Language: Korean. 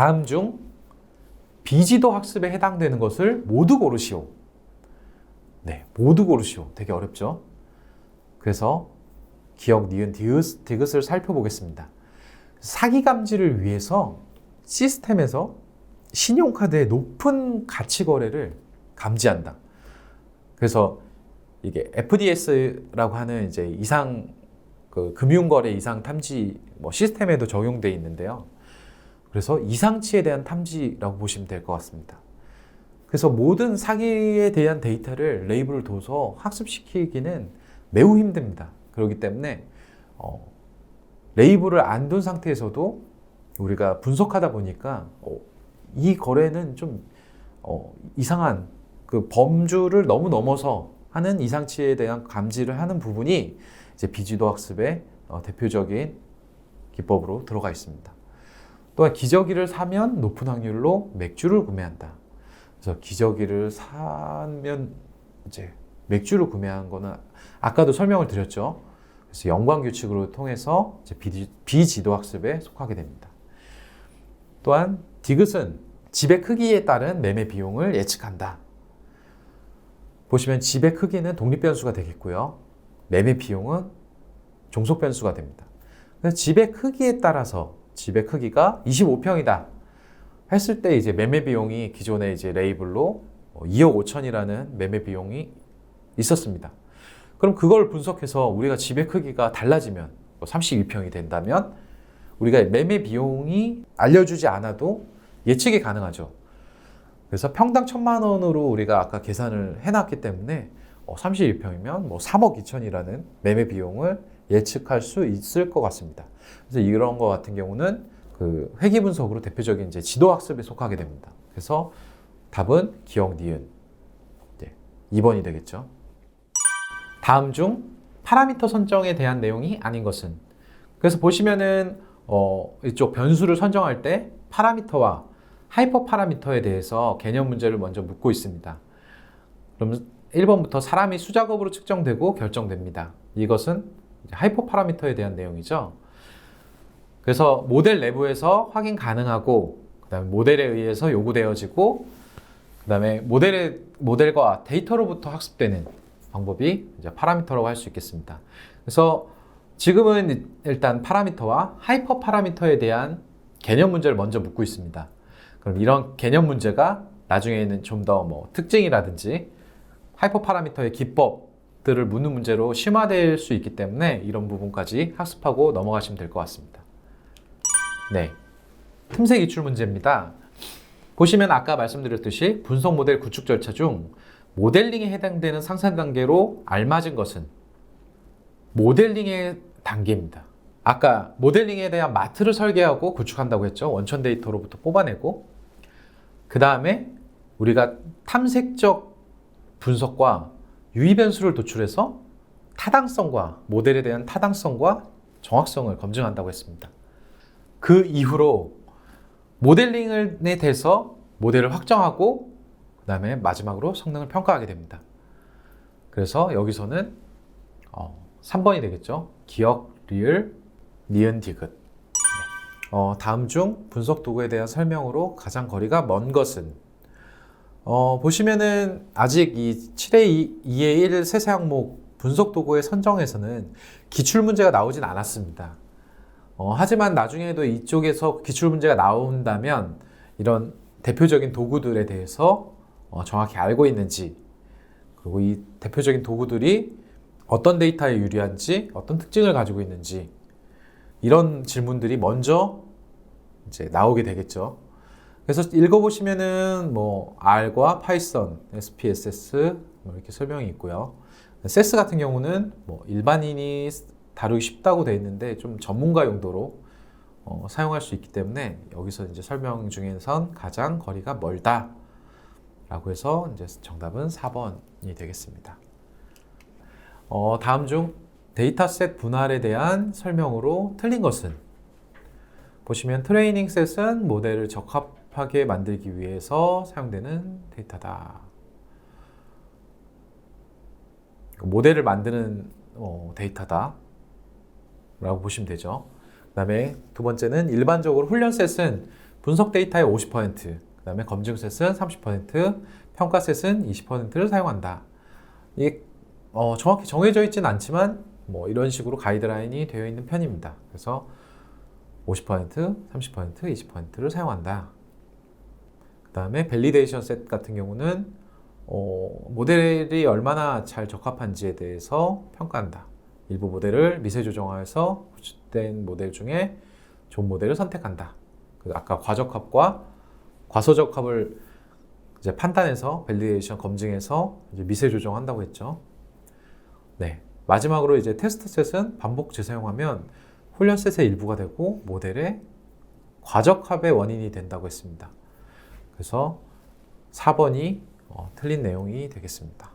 다음 중 비지도 학습에 해당되는 것을 모두 고르시오. 네, 모두 고르시오. 되게 어렵죠? 그래서 기억, 니은, 디귿을 살펴보겠습니다. 사기 감지를 위해서 시스템에서 신용카드의 높은 가치 거래를 감지한다. 그래서 이게 FDS라고 하는 이제 금융거래 이상 탐지 시스템에도 적용되어 있는데요. 그래서 이상치에 대한 탐지라고 보시면 될 것 같습니다. 그래서 모든 사기에 대한 데이터를 레이블을 둬서 학습시키기는 매우 힘듭니다. 그렇기 때문에 레이블을 안 둔 상태에서도 우리가 분석하다 보니까 이 거래는 좀 이상한 그 범주를 너무 넘어서 하는 이상치에 대한 감지를 하는 부분이 이제 비지도 학습의 대표적인 기법으로 들어가 있습니다. 또한 기저귀를 사면 높은 확률로 맥주를 구매한다. 그래서 기저귀를 사면 이제 맥주를 구매한 거는 아까도 설명을 드렸죠. 그래서 연관규칙으로 통해서 이제 비지도 학습에 속하게 됩니다. 또한 디귿은 집의 크기에 따른 매매 비용을 예측한다. 보시면 집의 크기는 독립변수가 되겠고요. 매매 비용은 종속변수가 됩니다. 그래서 집의 크기에 따라서 집의 크기가 25평이다 했을 때 이제 매매 비용이 기존에 이제 레이블로 2억 5천이라는 매매 비용이 있었습니다. 그럼 그걸 분석해서 우리가 집의 크기가 달라지면 32평이 된다면 우리가 매매 비용이 알려주지 않아도 예측이 가능하죠. 그래서 평당 1,000만 원으로 우리가 아까 계산을 해놨기 때문에 32평이면 3억 2천이라는 매매 비용을 예측할 수 있을 것 같습니다. 그래서 이런 거 같은 경우는 그 회귀 분석으로 대표적인 이제 지도 학습에 속하게 됩니다. 그래서 답은 기억, 니은 2번이 되겠죠. 다음 중 파라미터 선정에 대한 내용이 아닌 것은? 그래서 보시면은 이쪽 변수를 선정할 때 파라미터와 하이퍼 파라미터에 대해서 개념 문제를 먼저 묻고 있습니다. 그럼 1번부터 사람이 수작업으로 측정되고 결정됩니다. 이것은 하이퍼 파라미터에 대한 내용이죠. 그래서 모델 내부에서 확인 가능하고 그다음에 모델에 의해서 요구되어지고 그다음에 모델과 데이터로부터 학습되는 방법이 이제 파라미터라고 할 수 있겠습니다. 그래서 지금은 일단 파라미터와 하이퍼 파라미터에 대한 개념 문제를 먼저 묻고 있습니다. 그럼 이런 개념 문제가 나중에는 좀 더 특징이라든지 하이퍼 파라미터의 기법들을 묻는 문제로 심화될 수 있기 때문에 이런 부분까지 학습하고 넘어가시면 될 것 같습니다. 네, 틈새 기출 문제입니다. 보시면 아까 말씀드렸듯이 분석 모델 구축 절차 중 모델링에 해당되는 상상 단계로 알맞은 것은 모델링의 단계입니다. 아까 모델링에 대한 마트를 설계하고 구축한다고 했죠. 원천 데이터로부터 뽑아내고 그 다음에 우리가 탐색적 분석과 유의 변수를 도출해서 타당성과 모델에 대한 타당성과 정확성을 검증한다고 했습니다. 그 이후로 모델링에 대해서 모델을 확정하고 그 다음에 마지막으로 성능을 평가하게 됩니다. 그래서 여기서는 3번이 되겠죠. 기억, 리을, 니은, 디귿. 다음 중 분석 도구에 대한 설명으로 가장 거리가 먼 것은? 보시면은 아직 이 7의 2의 1 세세 항목 분석 도구의 선정에서는 기출 문제가 나오진 않았습니다. 하지만 나중에도 이쪽에서 기출 문제가 나온다면 이런 대표적인 도구들에 대해서 정확히 알고 있는지, 그리고 이 대표적인 도구들이 어떤 데이터에 유리한지, 어떤 특징을 가지고 있는지, 이런 질문들이 먼저 이제 나오게 되겠죠. 그래서 읽어보시면은 R과 파이썬, SPSS 이렇게 설명이 있고요. 세스 같은 경우는 일반인이 다루기 쉽다고 되어 있는데 좀 전문가 용도로 사용할 수 있기 때문에 여기서 이제 설명 중에선 가장 거리가 멀다 라고 해서 이제 정답은 4번이 되겠습니다. 다음 중 데이터셋 분할에 대한 설명으로 틀린 것은? 보시면 트레이닝 셋은 모델을 적합하게 만들기 위해서 사용되는 데이터다. 모델을 만드는 데이터다 라고 보시면 되죠. 그 다음에 두 번째는 일반적으로 훈련 셋은 분석 데이터의 50%, 그 다음에 검증 셋은 30%, 평가 셋은 20%를 사용한다. 이게 정확히 정해져 있지는 않지만 뭐 이런 식으로 가이드라인이 되어 있는 편입니다. 그래서 50%, 30%, 20%를 사용한다. 그 다음에 밸리데이션 셋 같은 경우는 모델이 얼마나 잘 적합한지에 대해서 평가한다. 일부 모델을 미세 조정하여서 구축된 모델 중에 좋은 모델을 선택한다. 아까 과적합과 과소적합을 이제 판단해서 밸리데이션 검증해서 이제 미세 조정한다고 했죠. 네. 마지막으로 이제 테스트 셋은 반복 재사용하면 훈련 셋의 일부가 되고 모델의 과적합의 원인이 된다고 했습니다. 그래서 4번이 틀린 내용이 되겠습니다.